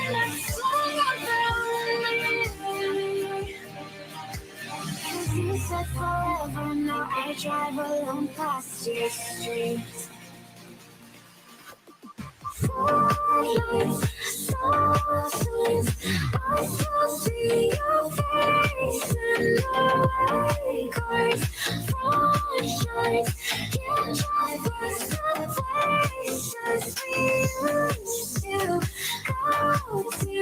You said forever, now I drive alone past your streets. Silence, silence, I still see your face in the way. Cars, front shines, can't drive us to places we used to go to.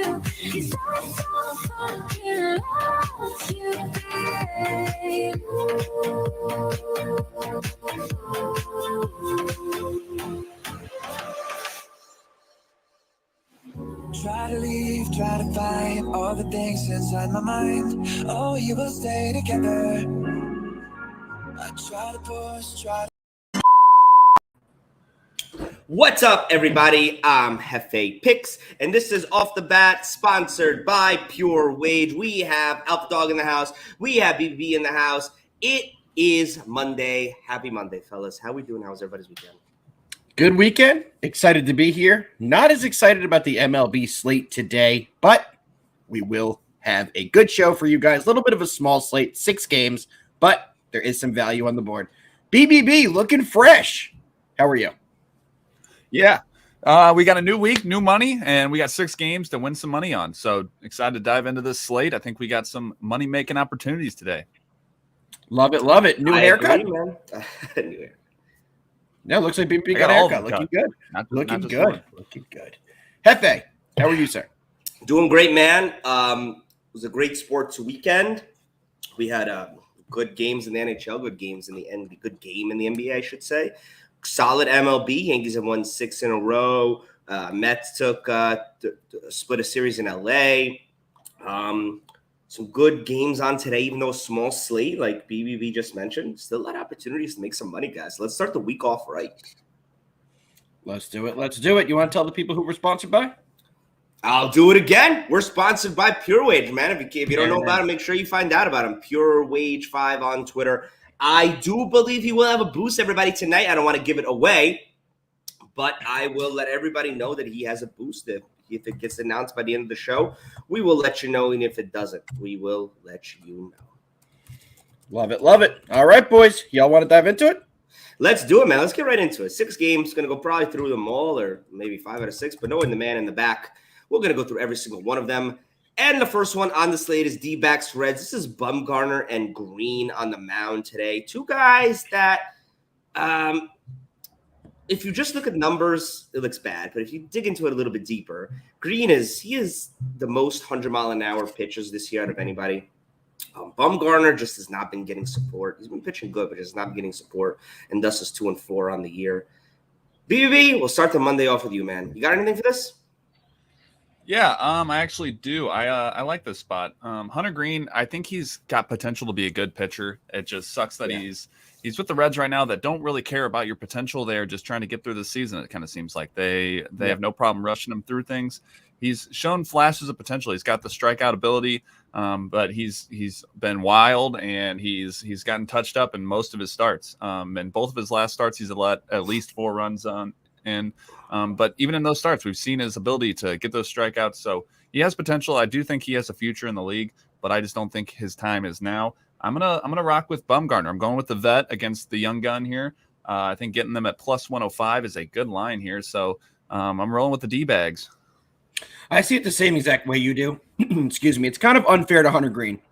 'Cause I so fucking love you, babe. Try to leave, try to find all the things inside my mind. Oh, you will stay together. I try to push, try to... What's up, everybody? I'm Hefe Picks, and this is Off the Bat, sponsored by Pure Wage. We have Alpha Dog in the house. We have BB in the house. It is Monday. Happy Monday, fellas. How we doing? How's everybody's weekend? Good weekend. Excited to be here. Not as excited about the MLB slate today, but we will have a good show for you guys. A little bit of a small slate, 6 games, but there is some value on the board. BBB looking fresh. How are you? Yeah. We got a new week, new money, and we got 6 games to win some money on. So excited to dive into this slate. I think we got some money-making opportunities today. Love it, love it. New haircut? Agree, man. New hair. No, looks like BBB I got a all haircut. of them Looking cut. good. Not Looking just good. one. Looking good. Hefe, how are you, sir? Doing great, man. It was a great sports weekend. We had good games in the NHL, good games in the NBA, good game in the NBA, I should say. Solid MLB. Yankees have won 6 in a row. Mets took split a series in LA. Some good games on today, even though a small slate, like BBB just mentioned. Still a lot of opportunities to make some money, guys. Let's start the week off right. Let's do it. Let's do it. You want to tell the people who we're sponsored by? I'll do it again. We're sponsored by Pure Wage, man. If you don't know about him, make sure you find out about him. Pure Wage 5 on Twitter. I do believe he will have a boost, everybody, tonight. I don't want to give it away, but I will let everybody know that he has a boost. If it gets announced by the end of the show, we will let you know. And if it doesn't, we will let you know. Love it. Love it. All right, boys. Y'all want to dive into it? Let's do it, man. Let's get right into it. 6 games. Going to go probably through them all, or maybe 5 out of 6, but knowing the man in the back, we're going to go through every single one of them. And the first one on the slate is D-backs Reds. This is Bumgarner and Green on the mound today. 2 guys that if you just look at numbers, it looks bad. But if you dig into it a little bit deeper, Green is the most 100-mile-an-hour pitchers this year out of anybody. Bumgarner just has not been getting support. He's been pitching good, but just not been getting support, and thus is 2-4 on the year. BBB, we'll start the Monday off with you, man. You got anything for this? Yeah, I actually do. I like this spot. Hunter Green, I think he's got potential to be a good pitcher. It just sucks that he's with the Reds right now that don't really care about your potential. They're just trying to get through the season. It kind of seems like they have no problem rushing him through things. He's shown flashes of potential. He's got the strikeout ability, but he's been wild, and he's gotten touched up in most of his starts. And both of his last starts, he's let at least 4 runs on. And but even in those starts, we've seen his ability to get those strikeouts. So he has potential. I do think he has a future in the league, but I just don't think his time is now. I'm gonna rock with Bumgarner. I'm going with the vet against the young gun here. I think getting them at plus 105 is a good line here. So I'm rolling with the D-bags. I see it the same exact way you do. Excuse me. It's kind of unfair to Hunter Green.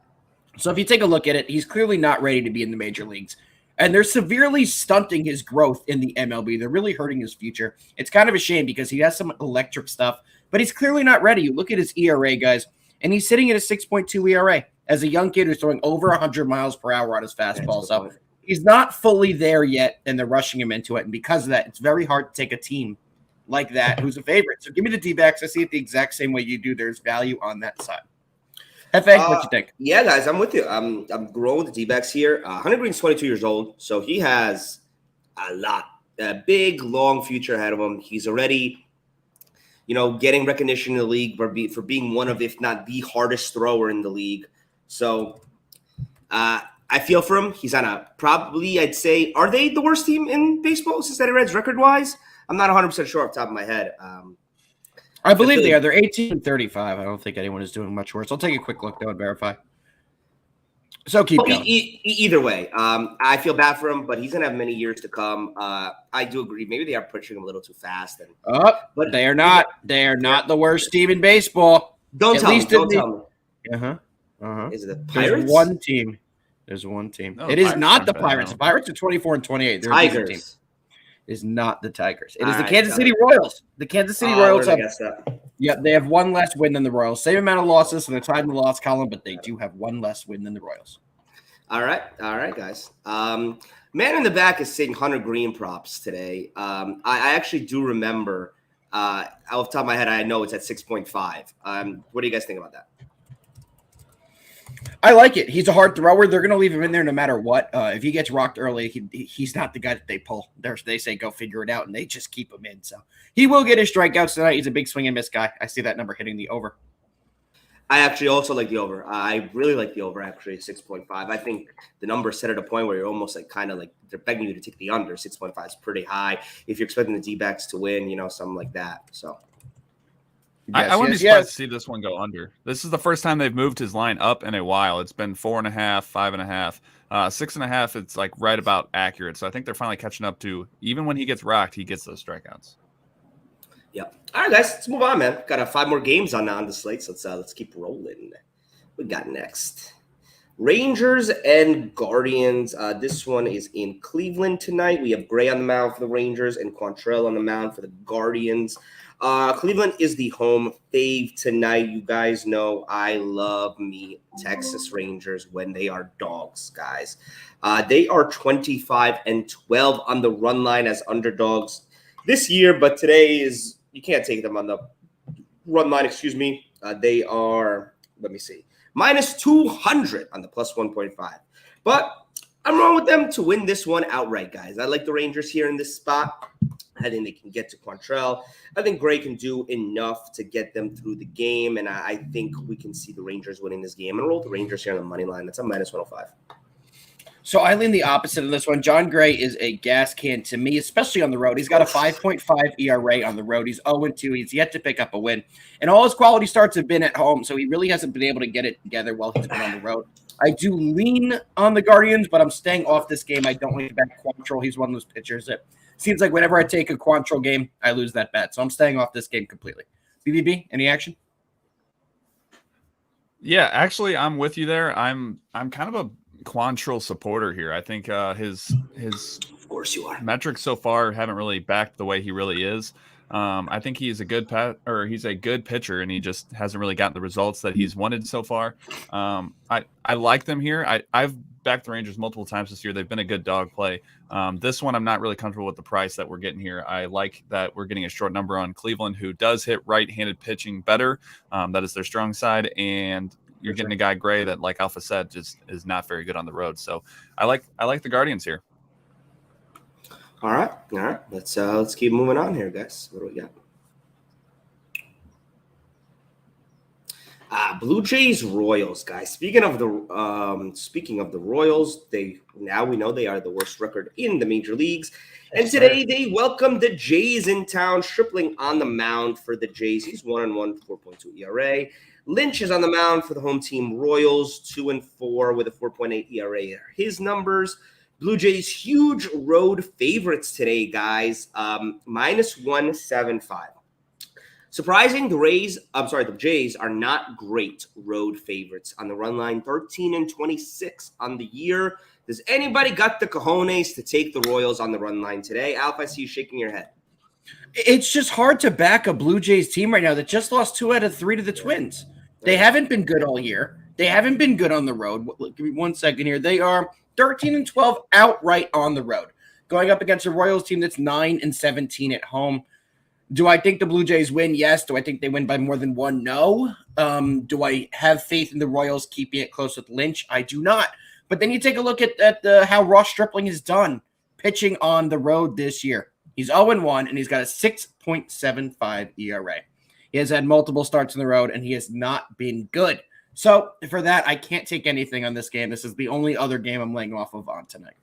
So if you take a look at it, he's clearly not ready to be in the major leagues. And they're severely stunting his growth in the MLB. They're really hurting his future. It's kind of a shame because he has some electric stuff, but he's clearly not ready. You look at his ERA, guys, and he's sitting at a 6.2 ERA as a young kid who's throwing over 100 miles per hour on his fastball. So he's not fully there yet, and they're rushing him into it. And because of that, it's very hard to take a team like that who's a favorite. So give me the D-backs. I see it the exact same way you do. There's value on that side. Hefe, what you think? Yeah, guys, I'm with you. I'm growing with the D-backs here. Hunter Green's 22 years old, so he has a big, long future ahead of him. He's already, getting recognition in the league for being one of, if not the hardest thrower in the league. So I feel for him. He's on probably, I'd say, are they the worst team in baseball, Cincinnati Reds, record-wise? I'm not 100% sure off the top of my head. I believe they are. They're 18-35. I don't think anyone is doing much worse. I'll take a quick look, though, and verify. So keep going. Either way, I feel bad for him, but he's gonna have many years to come. I do agree. Maybe they are pushing him a little too fast, but they are not. They are not the worst team in baseball. Don't tell me. Don't tell me. Is it the Pirates? There's one team. There's one team. No, it is not the Pirates. The Pirates are 24-28. They're a decent team. It is not the Tigers. It is the Kansas City Royals. The Kansas City Royals have. Yeah, they have one less win than the Royals. Same amount of losses, so they're tied in the loss column, but they do have one less win than the Royals. All right, guys. Man in the back is saying Hunter Green props today. I actually do remember. Off the top of my head, I know it's at 6.5. What do you guys think about that? I like it. He's a hard thrower. They're going to leave him in there no matter what. If he gets rocked early, he's not the guy that they pull. They say go figure it out, and they just keep him in. So he will get his strikeouts tonight. He's a big swing and miss guy. I see that number hitting the over. I actually also like the over. I really like the over, actually, 6.5. I think the number is set at a point where you're almost like kind of like they're begging you to take the under. 6.5 is pretty high. If you're expecting the D-backs to win, something like that. So. I wouldn't be surprised to see this one go under. This is the first time they've moved his line up in a while. It's been 4.5, 5.5, 6.5. It's like right about accurate. So I think they're finally catching up to even when he gets rocked, he gets those strikeouts. Yeah. All right, guys, let's move on, man. Got 5 more games on the slate, so let's keep rolling. We got next Rangers and Guardians. This one is in Cleveland tonight. We have Gray on the mound for the Rangers and Quantrill on the mound for the Guardians. Cleveland is the home fave tonight. You guys know I love me Texas Rangers when they are dogs, guys. They are 25-12 on the run line as underdogs this year, but today is you can't take them on the run line. Excuse me. They are, let me see, minus 200 on the plus 1.5. But I'm wrong with them to win this one outright, guys. I like the Rangers here in this spot. I think they can get to Quantrill. I think Gray can do enough to get them through the game, and I think we can see the Rangers winning this game. And roll the Rangers here on the money line. That's a minus 105. So I lean the opposite of this one. John Gray is a gas can to me, especially on the road. He's got a 5.5 ERA on the road. He's 0-2. He's yet to pick up a win. And all his quality starts have been at home, so he really hasn't been able to get it together while he's been on the road. I do lean on the Guardians, but I'm staying off this game. I don't like to bet Quantrill. He's one of those pitchers that seems like whenever I take a Quantrill game, I lose that bet. So I'm staying off this game completely. BBB, any action? Yeah, actually, I'm with you there. I'm kind of a Quantrill supporter here. I think his of course you are metrics so far haven't really backed the way he really is. I think he's a good he's a good pitcher, and he just hasn't really gotten the results that he's wanted so far. I like them here. I've backed the Rangers multiple times this year. They've been a good dog play. This one, I'm not really comfortable with the price that we're getting here. I like that we're getting a short number on Cleveland, who does hit right-handed pitching better. That is their strong side, and you're getting a guy Gray that, like Alpha said, just is not very good on the road. So I like the Guardians here. All right. Let's keep moving on here, guys. What do we got? Blue Jays Royals, guys. Speaking of the Royals, we know they are the worst record in the major leagues. And today they welcome the Jays in town. Stripling on the mound for the Jays. He's 1-1, 4.2 ERA. Lynch is on the mound for the home team Royals, 2-4 with a 4.8 ERA. His numbers. Blue Jays huge road favorites today, guys. Minus 175. Surprising, the Jays are not great road favorites on the run line, 13-26 on the year. Does anybody got the cojones to take the Royals on the run line today? Alf, I see you shaking your head. It's just hard to back a Blue Jays team right now that just lost 2 out of 3 to the Twins. They haven't been good all year. They haven't been good on the road. Give me 1 second here. They are 13-12 outright on the road, going up against a Royals team that's 9-17 at home. Do I think the Blue Jays win? Yes. Do I think they win by more than 1? No. Do I have faith in the Royals keeping it close with Lynch? I do not. But then you take a look at how Ross Stripling has done pitching on the road this year. He's 0-1, and he's got a 6.75 ERA. He has had multiple starts on the road, and he has not been good. So for that, I can't take anything on this game. This is the only other game I'm laying off of on tonight.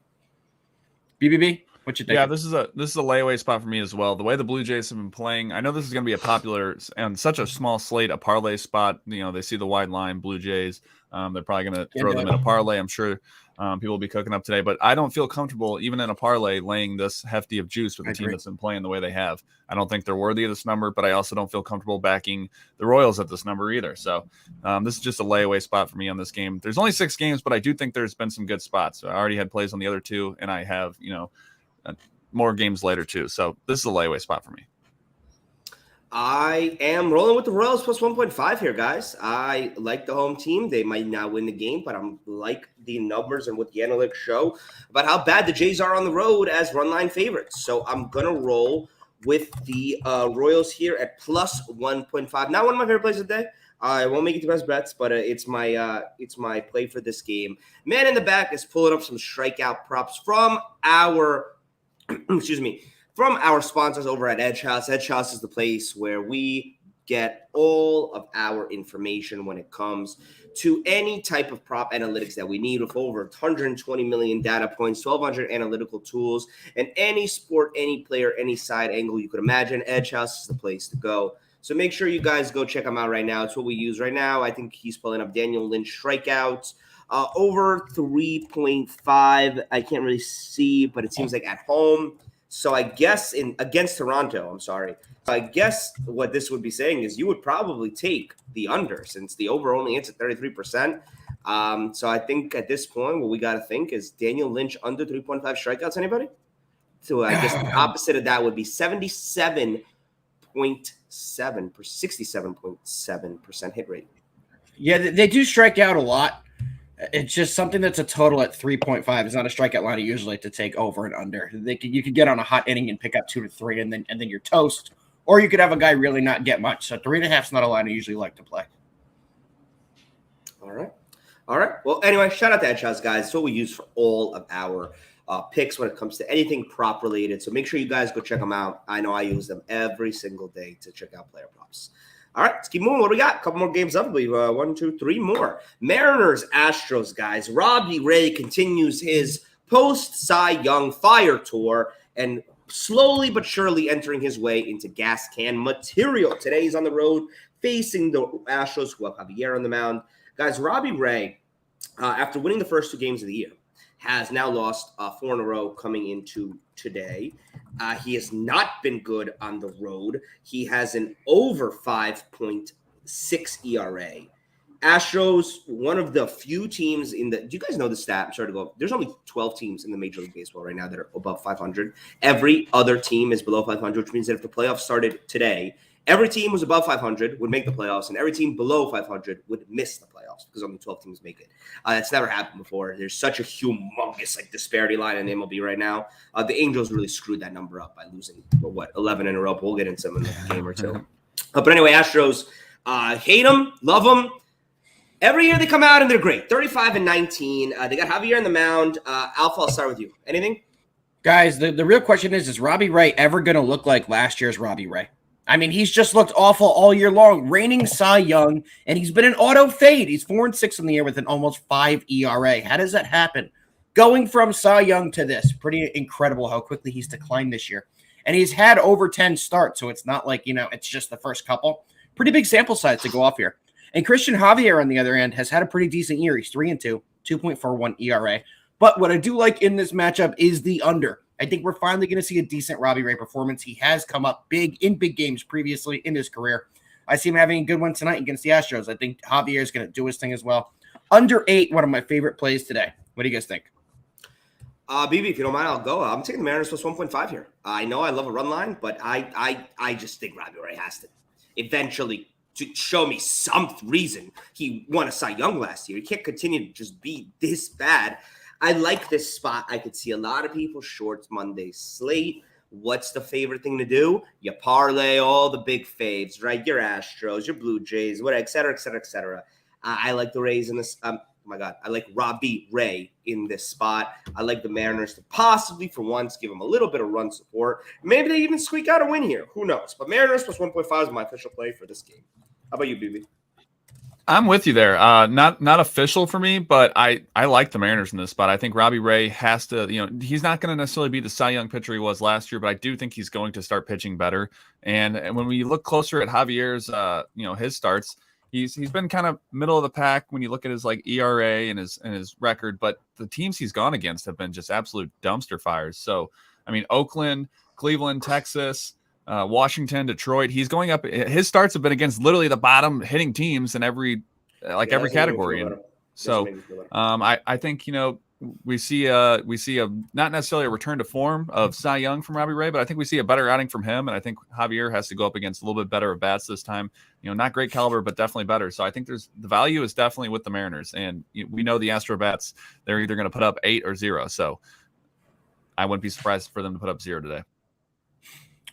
BBB, what What you think? Yeah, this is a layaway spot for me as well. The way the Blue Jays have been playing, I know this is going to be a popular and such a small slate, a parlay spot. They see the wide line, Blue Jays. They're probably going to throw them in a parlay. I'm sure people will be cooking up today, but I don't feel comfortable even in a parlay laying this hefty of juice with a team that's been playing the way they have. I don't think they're worthy of this number, but I also don't feel comfortable backing the Royals at this number either. So this is just a layaway spot for me on this game. There's only 6 games, but I do think there's been some good spots. I already had plays on the other 2, and I have, more games later too. So this is a layaway spot for me. I am rolling with the Royals plus 1.5 here, guys. I like the home team. They might not win the game, but I'm like the numbers and what the analytics show about how bad the Jays are on the road as run line favorites. So I'm going to roll with the Royals here at plus 1.5. Not one of my favorite plays of the day. I won't make it the best bets, but it's my play for this game. Man in the back is pulling up some strikeout props from our from our sponsors over at Edge House. Edge House is the place where we get all of our information when it comes to any type of prop analytics that we need, with over 120 million data points, 1,200 analytical tools, and any sport, any player, any side angle you could imagine. Edge House is the place to go. So make sure you guys go check him out right now. It's what we use right now. I think he's pulling up Daniel Lynch strikeouts. Over 3.5. I can't really see, but it seems like at home. So I guess against Toronto, I'm sorry. So I guess what this would be saying is you would probably take the under, since the over only hits at 33%. So I think at this point, what we got to think is Daniel Lynch under 3.5 strikeouts. Anybody? So I guess the opposite of that would be 67.7% hit rate. Yeah, they do strike out a lot. It's just something that's a total at 3.5 is not a strikeout line I usually like to take over and under. You could get on a hot inning and pick up 2 to 3, and then you're toast. Or you could have a guy really not get much. So 3.5 is not a line I usually like to play. All right. Well, anyway, shout out to Edge House, guys. It's what we use for all of our picks when it comes to anything prop related. So make sure you guys go check them out. I know I use them every single day to check out player props. All right, let's keep moving. What do we got? A couple more games up, I believe. 1, 2, 3 more. Mariners, Astros, guys. Robbie Ray continues his post-Cy Young fire tour and slowly but surely entering his way into gas can material. Today he's on the road facing the Astros, who have Javier on the mound. Guys, Robbie Ray, after winning the first 2 games of the year, has now lost 4 in a row coming into today. He has not been good on the road. He has an over 5.6 ERA. Astros, one of the few teams in the – do you guys know the stat? I'm sorry to go – there's only 12 teams in the Major League Baseball right now that are above 500. Every other team is below 500, which means that if the playoffs started today, every team was above 500 would make the playoffs, and every team below 500 would miss the playoffs because only 12 teams make it. That's never happened before. There's such a humongous disparity line in MLB right now. The Angels really screwed that number up by losing 11 in a row. But we'll get into them in a game or two. But anyway, Astros, hate them, love them. Every year they come out and they're great. 35-19. They got Javier on the mound. Alpha, I'll start with you. Anything? Guys, the real question is Robbie Ray ever going to look like last year's Robbie Ray? I mean, he's just looked awful all year long, reigning Cy Young, and he's been an auto fade. He's 4-6 in the year with an almost 5 ERA. How does that happen? Going from Cy Young to this, pretty incredible how quickly he's declined this year. And he's had over 10 starts, so it's not like, it's just the first couple. Pretty big sample size to go off here. And Christian Javier, on the other end, has had a pretty decent year. He's 3-2, 2.41 ERA. But what I do like in this matchup is the under. I think we're finally going to see a decent Robbie Ray performance. He has come up big in big games previously in his career. I see him having a good one tonight against the Astros. I think Javier is going to do his thing as well. Under 8, one of my favorite plays today. What do you guys think? BB, if you don't mind, I'll go. I'm taking the Mariners plus 1.5 here. I know I love a run line, but I just think Robbie Ray has to eventually to show me some reason. He won a Cy Young last year. He can't continue to just be this bad. I like this spot. I could see a lot of people shorts Monday slate. What's the favorite thing to do? You parlay all the big faves, right? Your Astros, your Blue Jays, whatever, et cetera, et cetera, et cetera. I like the Rays in this. Oh my God, I like Robbie Ray in this spot. I like the Mariners to possibly, for once, give them a little bit of run support. Maybe they even squeak out a win here. Who knows? But Mariners plus 1.5 is my official play for this game. How about you, BB? I'm with you there. Not official for me, but I like the Mariners in this spot. I think Robbie Ray has to, he's not going to necessarily be the Cy Young pitcher he was last year, but I do think he's going to start pitching better. And when we look closer at Javier's, his starts, he's been kind of middle of the pack when you look at his like ERA and his record, but the teams he's gone against have been just absolute dumpster fires. So, I mean, Oakland, Cleveland, Texas, Washington, Detroit. He's going up. His starts have been against literally the bottom hitting teams in every category. And so I think we see a not necessarily a return to form of Cy Young from Robbie Ray, but I think we see a better outing from him. And I think Javier has to go up against a little bit better bats this time. Not great caliber, but definitely better. So I think the value is definitely with the Mariners, and we know the Astro bats, they're either going to put up 8 or 0. So I wouldn't be surprised for them to put up 0 today.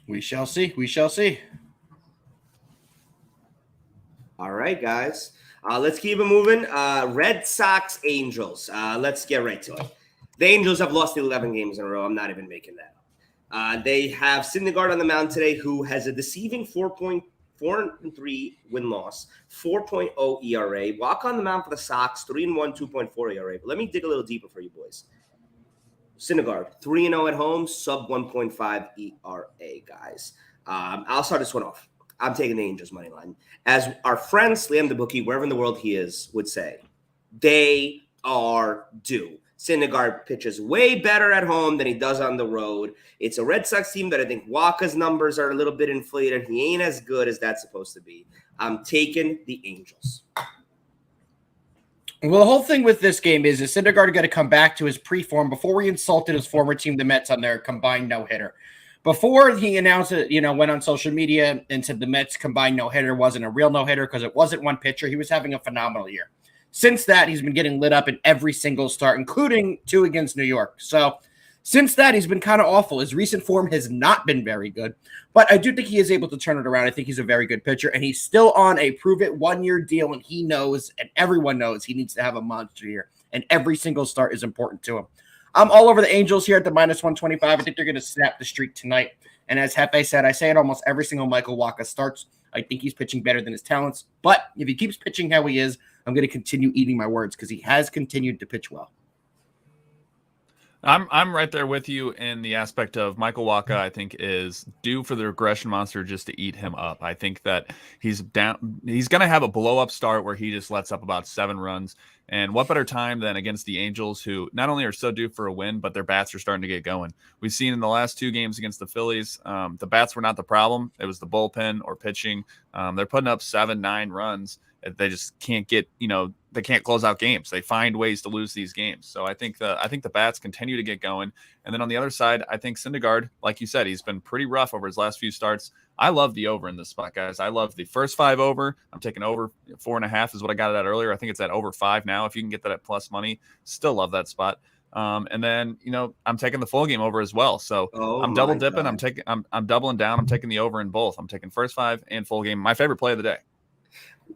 We shall see. We shall see. All right, guys. Let's keep it moving. Red Sox, Angels. Let's get right to it. The Angels have lost 11 games in a row. I'm not even making that up. They have Syndergaard on the mound today, who has a deceiving 4.43 win-loss, 4.0 ERA. Walk on the mound for the Sox, 3-1, 2.4 ERA. But let me dig a little deeper for you boys. Syndergaard, 3-0 at home, sub 1.5 ERA, guys. I'll start this one off. I'm taking the Angels money line. As our friend Slam the Bookie, wherever in the world he is, would say, they are due. Syndergaard pitches way better at home than he does on the road. It's a Red Sox team that I think Waka's numbers are a little bit inflated. He ain't as good as that's supposed to be. I'm taking the Angels. Well, the whole thing with this game is Syndergaard got to come back to his pre-form before he insulted his former team, the Mets, on their combined no-hitter. Before he announced it, went on social media and said the Mets combined no-hitter wasn't a real no-hitter because it wasn't one pitcher. He was having a phenomenal year. Since that, he's been getting lit up in every single start, including 2 against New York. So since that, he's been kind of awful. His recent form has not been very good, but I do think he is able to turn it around. I think he's a very good pitcher, and he's still on a prove-it 1-year deal, and he knows, and everyone knows, he needs to have a monster year, and every single start is important to him. I'm all over the Angels here at the -125. I think they're going to snap the streak tonight, and as Hefe said, I say it almost every single Michael Wacha starts. I think he's pitching better than his talents, but if he keeps pitching how he is, I'm going to continue eating my words because he has continued to pitch well. I'm right there with you in the aspect of Michael Wacha. I think is due for the regression monster just to eat him up. I think that he's down. He's going to have a blow up start where he just lets up about 7 runs. And what better time than against the Angels, who not only are so due for a win, but their bats are starting to get going. We've seen in the last 2 games against the Phillies, the bats were not the problem. It was the bullpen or pitching. They're putting up 7, 9 runs. They just can't get, they can't close out games. They find ways to lose these games. So I think the bats continue to get going. And then on the other side, I think Syndergaard, like you said, he's been pretty rough over his last few starts. I love the over in this spot, guys. I love the first 5 over. I'm taking over 4.5 is what I got it at earlier. I think it's at over 5 now. If you can get that at plus money, still love that spot. And then, I'm taking the full game over as well. So I'm double dipping. I'm doubling down. I'm taking the over in both. I'm taking first 5 and full game. My favorite play of the day.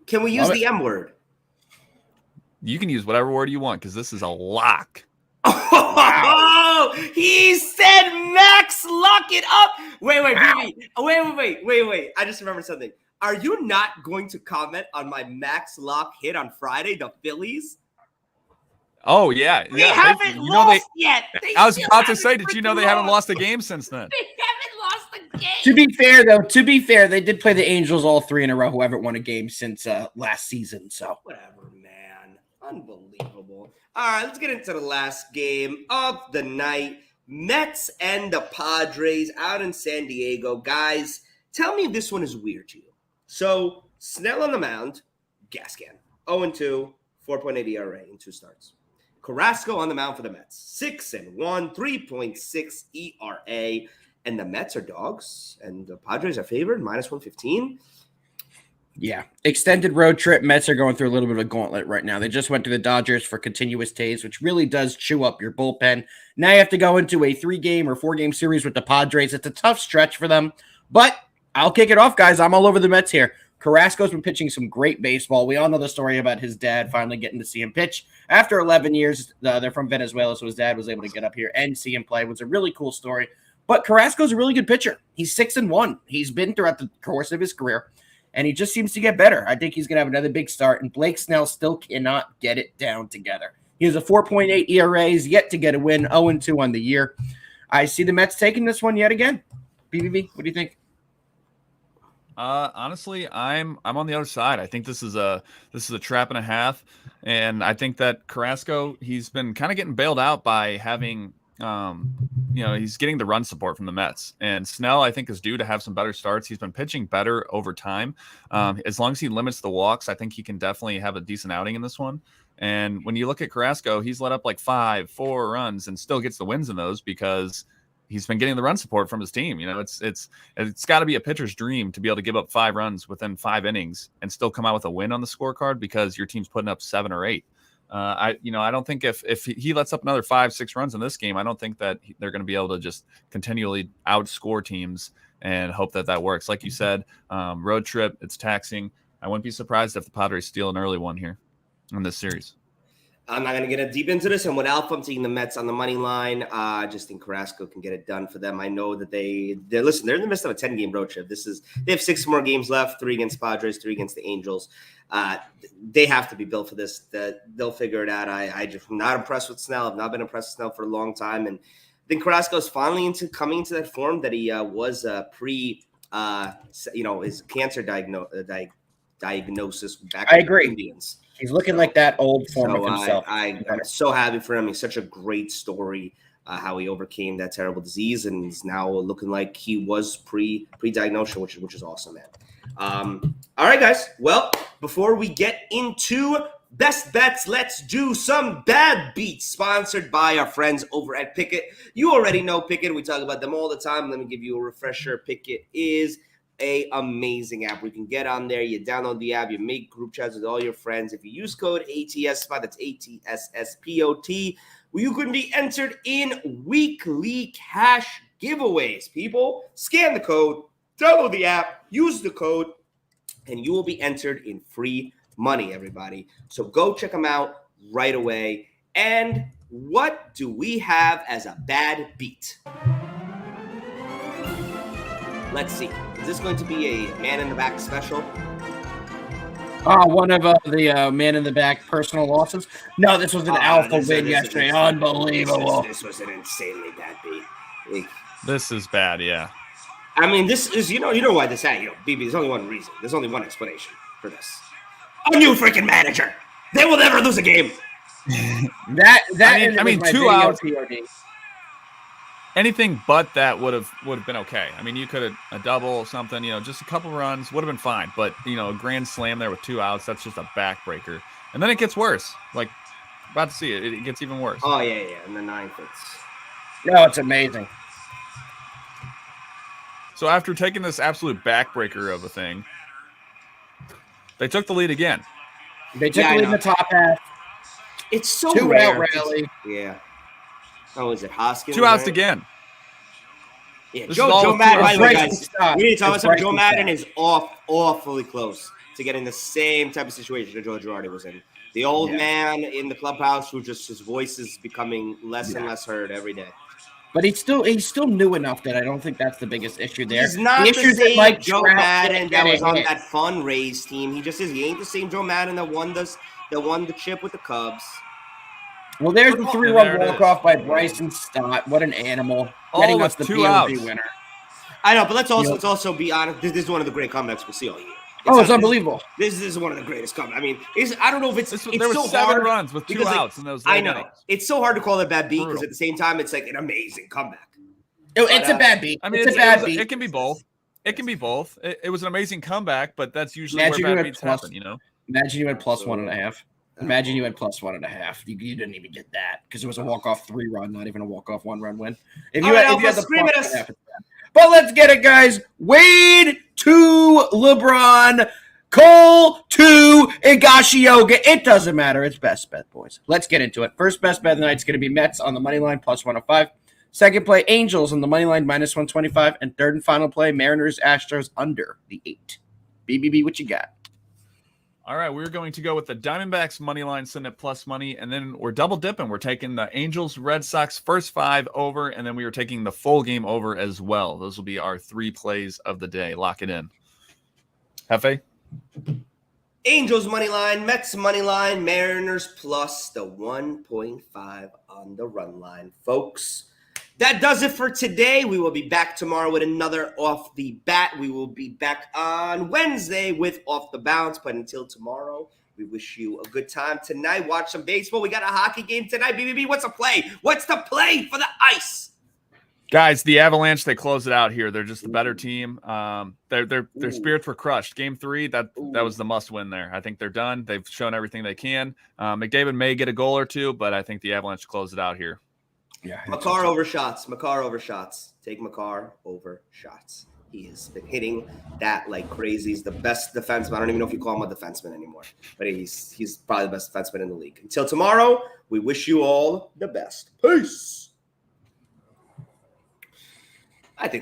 Can we use the M word? You can use whatever word you want because this is a lock. Oh, he said Max, lock it up. Wait. I just remembered something. Are you not going to comment on my Max lock hit on Friday, the Phillies? Oh, yeah. They haven't lost yet. I was about to say, did you know they haven't lost a game since then? They haven't lost a game. To be fair, they did play the Angels all 3 in a row who haven't won a game since last season. So whatever, man. Unbelievable. All right, let's get into the last game of the night. Mets and the Padres out in San Diego. Guys, tell me if this one is weird to you. So, Snell on the mound, gas can. 0-2, 4.8 ERA in 2 starts. Carrasco on the mound for the Mets, 6-1, 3.6 ERA. And the Mets are dogs, and the Padres are favored, -115. Yeah, extended road trip. Mets are going through a little bit of a gauntlet right now. They just went to the Dodgers for continuous days, which really does chew up your bullpen. Now you have to go into a 3-game or 4-game series with the Padres. It's a tough stretch for them, but I'll kick it off, guys. I'm all over the Mets here. Carrasco's been pitching some great baseball. We all know the story about his dad finally getting to see him pitch. After 11 years, they're from Venezuela, so his dad was able to get up here and see him play. It was a really cool story. But Carrasco's a really good pitcher. He's 6-1. He's been throughout the course of his career. and he just seems to get better. I think he's going to have another big start, and Blake Snell still cannot get it down together. He has a 4.8 ERA, he's yet to get a win, 0-2 on the year. I see the Mets taking this one yet again. BBB, what do you think? Honestly, I'm on the other side. I think this is a trap and a half, and I think that Carrasco, he's been kind of getting bailed out by having he's getting the run support from the Mets, and Snell I think is due to have some better starts. He's been pitching better over time. As long as he limits the walks, I think he can definitely have a decent outing in this one. And when you look at Carrasco, he's let up like 4 runs and still gets the wins in those because he's been getting the run support from his team. It's got to be a pitcher's dream to be able to give up 5 runs within 5 innings and still come out with a win on the scorecard because your team's putting up 7 or 8. I don't think if he lets up another 5-6 runs in this game, I don't think that they're going to be able to just continually outscore teams and hope that works. Like you said, road trip, it's taxing. I wouldn't be surprised if the Padres steal an early one here in this series. I'm not going to get deep into this. And with Alpha, I'm taking the Mets on the money line. I just think Carrasco can get it done for them. I know that they're in the midst of a 10-game road trip. They have 6 more games left, 3 against Padres, 3 against the Angels. They have to be built for this. They'll figure it out. I'm not impressed with Snell. I've not been impressed with Snell for a long time. And I think Carrasco is finally coming into that form that he was his cancer diagnosis back. I agree. Indians. He's looking like that old form of himself. I'm so happy for him. He's such a great story, how he overcame that terrible disease, and he's now looking like he was pre-diagnosed, which is awesome, man. All right, guys. Well, before we get into best bets, let's do some bad beats, sponsored by our friends over at Pickett. You already know Pickett. We talk about them all the time. Let me give you a refresher. Pickett is a amazing app. We can get on there. You download the app. You make group chats with all your friends. If you use code ATSSPOT, that's ATSSPOT, you can be entered in weekly cash giveaways. People, scan the code, download the app, use the code, and you will be entered in free money, everybody. So go check them out right away. And what do we have as a bad beat? Let's see. Is this going to be a man in the back special? One of the man in the back personal losses. No, this was an alpha win yesterday. Unbelievable. This was an insanely bad beat. This is bad, yeah. I mean, this is, you know why this happened. BB, there's only one reason. There's only one explanation for this. A new freaking manager. They will never lose a game. I mean 2 outs. Anything but that would have been okay. I mean, you could have a double, something, just a couple runs would have been fine. But, a grand slam there with 2 outs, that's just a backbreaker. And then it gets worse. Like, about to see it. It gets even worse. Oh, yeah. In the 9th, it's amazing. So after taking this absolute backbreaker of a thing, they took the lead again. They took the lead in the top half. It's so 2-out rally. Yeah. Oh, is it Hoskins? 2 outs again. Yeah, Joe Madden, by the way, guys, we need to talk about something. Joe Madden is awfully close to getting the same type of situation that Joe Girardi was in. The old man in the clubhouse who just his voice is becoming less and less heard every day. But he's still new enough that I don't think that's the biggest issue there. He's not the same Joe Madden that was on that fun Rays team. He just is. He ain't the same Joe Madden that won the chip with the Cubs. Well, there's the 3-run walk-off by Bryson Stott. What an animal. Getting us the POV winner. I know, but let's also be honest. This is one of the great comebacks we'll see all year. It's unbelievable. This is one of the greatest comebacks. I mean, I don't know if there were so 7 runs with 2 outs in those. I know. Innings. It's so hard to call it a bad beat because at the same time, it's like an amazing comeback. It's a bad beat. I mean, it's a bad beat. It can be both. It was an amazing comeback, but that's usually where bad beats happen, Imagine you had plus 1.5. Imagine you had plus 1.5. You didn't even get that because it was a walk-off 3-run, not even a walk-off 1-run win. If you had the scream at us. But let's get it, guys. Wade to LeBron. Cole to Higashioka. It doesn't matter. It's best bet, boys. Let's get into it. First best bet of the night is going to be Mets on the money line, plus 105. Second play, Angels on the money line, minus 125. And third and final play, Mariners, Astros under the 8. BBB, what you got? All right, we're going to go with the Diamondbacks money line, sitting at plus money, and then we're double dipping. We're taking the Angels, Red Sox first 5 over, and then we are taking the full game over as well. Those will be our 3 plays of the day. Lock it in. Hefe? Angels money line, Mets money line, Mariners plus the 1.5 on the run line, folks. That does it for today. We will be back tomorrow with another Off the Bat. We will be back on Wednesday with Off the Bounce. But until tomorrow, we wish you a good time tonight. Watch some baseball. We got a hockey game tonight. BBB, what's the play? What's the play for the ice? Guys, the Avalanche, they close it out here. They're just a better team. Their spirits were crushed. Game 3, that was the must win there. I think they're done. They've shown everything they can. McDavid may get a goal or two, but I think the Avalanche close it out here. Yeah, Makar over shots. Makar over shots. Take Makar over shots. He has been hitting that like crazy. He's the best defenseman. I don't even know if you call him a defenseman anymore, but he's probably the best defenseman in the league. Until tomorrow, we wish you all the best. Peace.